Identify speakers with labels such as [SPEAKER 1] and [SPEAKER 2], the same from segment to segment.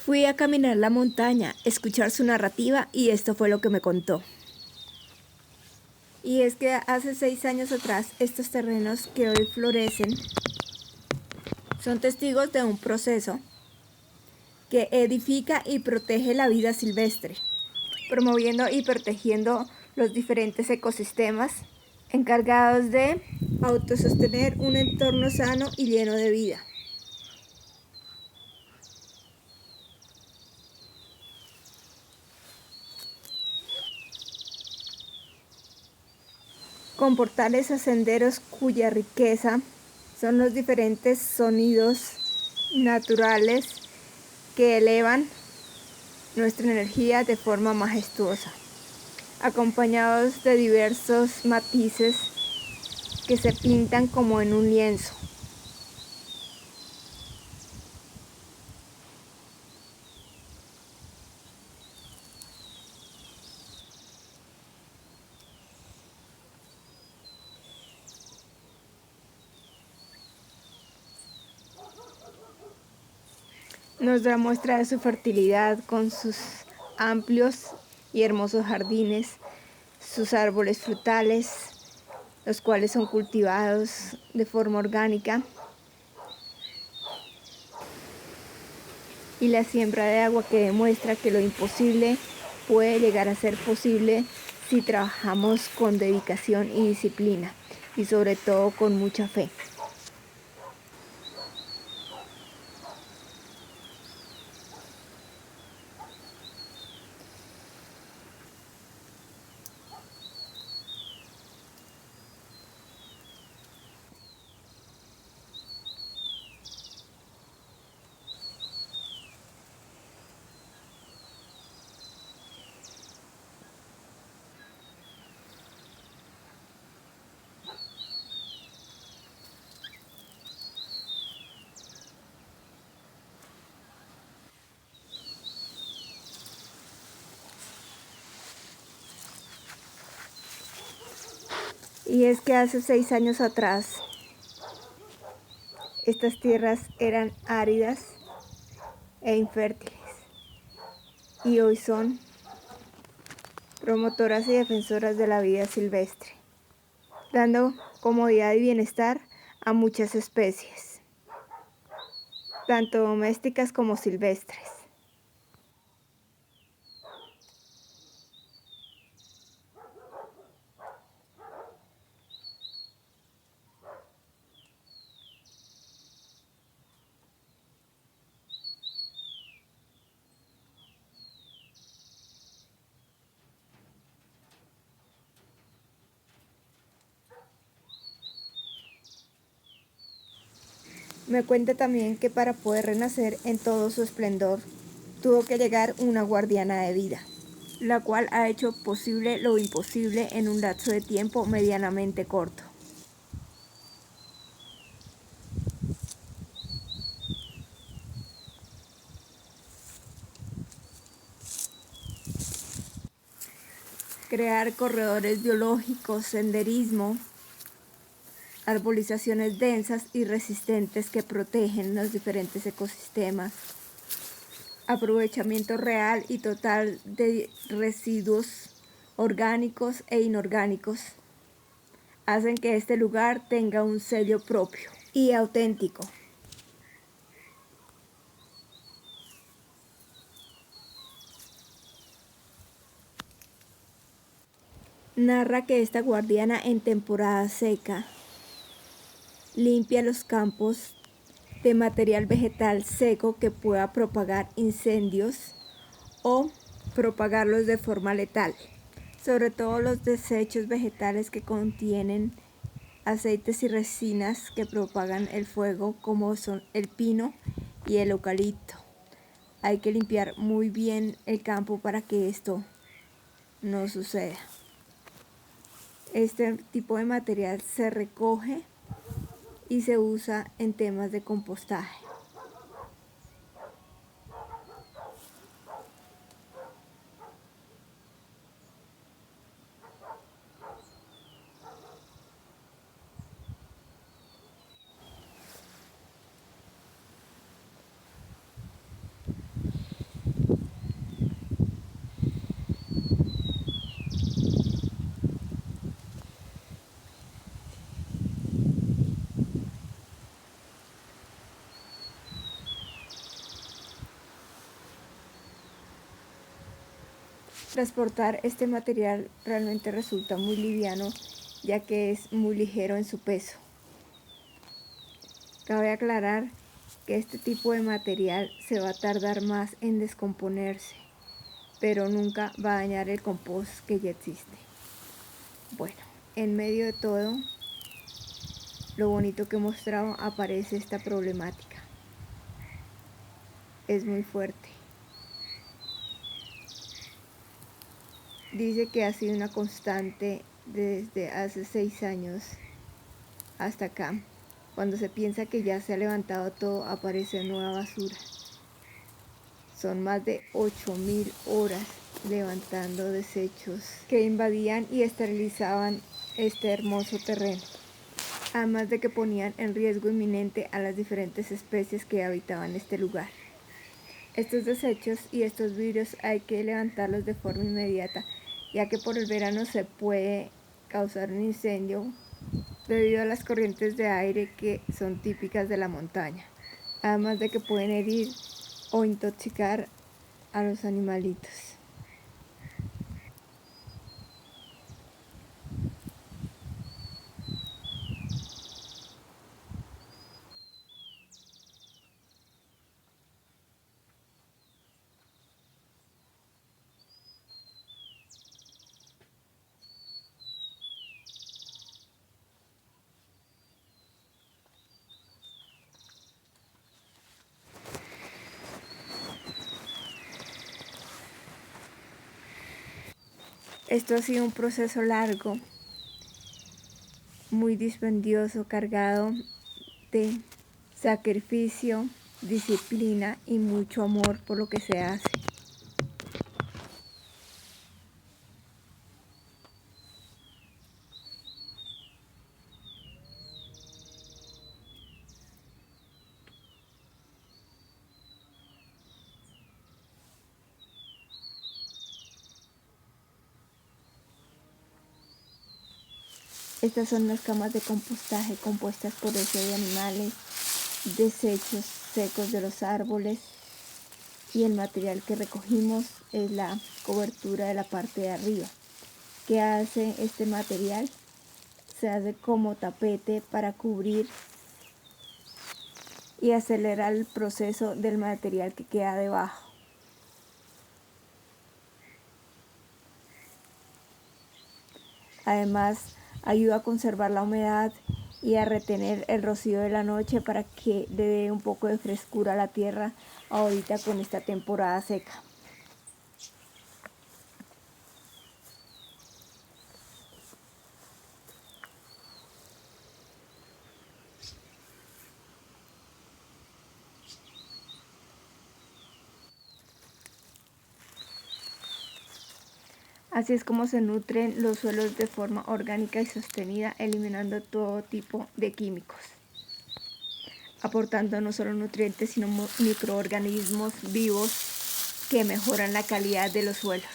[SPEAKER 1] Fui a caminar la montaña, escuchar su narrativa y esto fue lo que me contó. Y es que hace 6 años atrás, estos terrenos que hoy florecen son testigos de un proceso que edifica y protege la vida silvestre, promoviendo y protegiendo los diferentes ecosistemas encargados de autosostener un entorno sano y lleno de vida. Con portales a senderos cuya riqueza son los diferentes sonidos naturales que elevan nuestra energía de forma majestuosa, acompañados de diversos matices que se pintan como en un lienzo. Nos da muestra de su fertilidad con sus amplios y hermosos jardines, sus árboles frutales, los cuales son cultivados de forma orgánica, y la siembra de agua que demuestra que lo imposible puede llegar a ser posible si trabajamos con dedicación y disciplina, y sobre todo con mucha fe. Y es que hace 6 años atrás, estas tierras eran áridas e infértiles, y hoy son promotoras y defensoras de la vida silvestre, dando comodidad y bienestar a muchas especies, tanto domésticas como silvestres. Me cuenta también que para poder renacer en todo su esplendor, tuvo que llegar una guardiana de vida, la cual ha hecho posible lo imposible en un lapso de tiempo medianamente corto. Crear corredores biológicos, senderismo, arbolizaciones densas y resistentes que protegen los diferentes ecosistemas, aprovechamiento real y total de residuos orgánicos e inorgánicos, hacen que este lugar tenga un sello propio y auténtico. Narra que esta guardiana en temporada seca limpia los campos de material vegetal seco que pueda propagar incendios o propagarlos de forma letal, sobre todo los desechos vegetales que contienen aceites y resinas que propagan el fuego, como son el pino y el eucalipto. Hay que limpiar muy bien el campo para que esto no suceda. Este tipo de material se recoge y se usa en temas de compostaje. Transportar este material realmente resulta muy liviano, ya que es muy ligero en su peso. Cabe aclarar que este tipo de material se va a tardar más en descomponerse, pero nunca va a dañar el compost que ya existe. Bueno, en medio de todo lo bonito que he mostrado aparece esta problemática. Es muy fuerte. Dice que ha sido una constante desde hace 6 años hasta acá. Cuando se piensa que ya se ha levantado todo, aparece nueva basura. Son más de 8.000 horas levantando desechos que invadían y esterilizaban este hermoso terreno, además de que ponían en riesgo inminente a las diferentes especies que habitaban este lugar. Estos desechos y estos vidrios hay que levantarlos de forma inmediata, ya que por el verano se puede causar un incendio debido a las corrientes de aire que son típicas de la montaña, además de que pueden herir o intoxicar a los animalitos. Esto ha sido un proceso largo, muy dispendioso, cargado de sacrificio, disciplina y mucho amor por lo que se hace. Estas son las camas de compostaje compuestas por heces de animales, desechos secos de los árboles, y el material que recogimos es la cobertura de la parte de arriba. ¿Qué hace este material? Se hace como tapete para cubrir y acelerar el proceso del material que queda debajo. Además, ayuda a conservar la humedad y a retener el rocío de la noche para que le dé un poco de frescura a la tierra ahorita con esta temporada seca. Así es como se nutren los suelos de forma orgánica y sostenida, eliminando todo tipo de químicos, aportando no solo nutrientes, sino microorganismos vivos que mejoran la calidad de los suelos.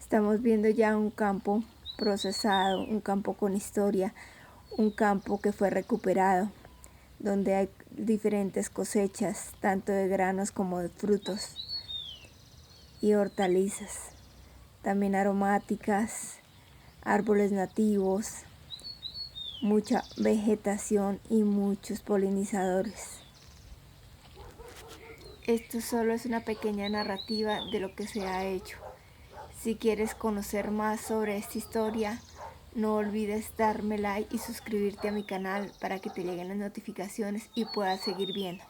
[SPEAKER 1] Estamos viendo ya un campo procesado, un campo con historia, un campo que fue recuperado, donde hay diferentes cosechas, tanto de granos como de frutos y hortalizas, también aromáticas, árboles nativos, mucha vegetación y muchos polinizadores. Esto solo es una pequeña narrativa de lo que se ha hecho. Si quieres conocer más sobre esta historia, no olvides darme like y suscribirte a mi canal para que te lleguen las notificaciones y puedas seguir viendo.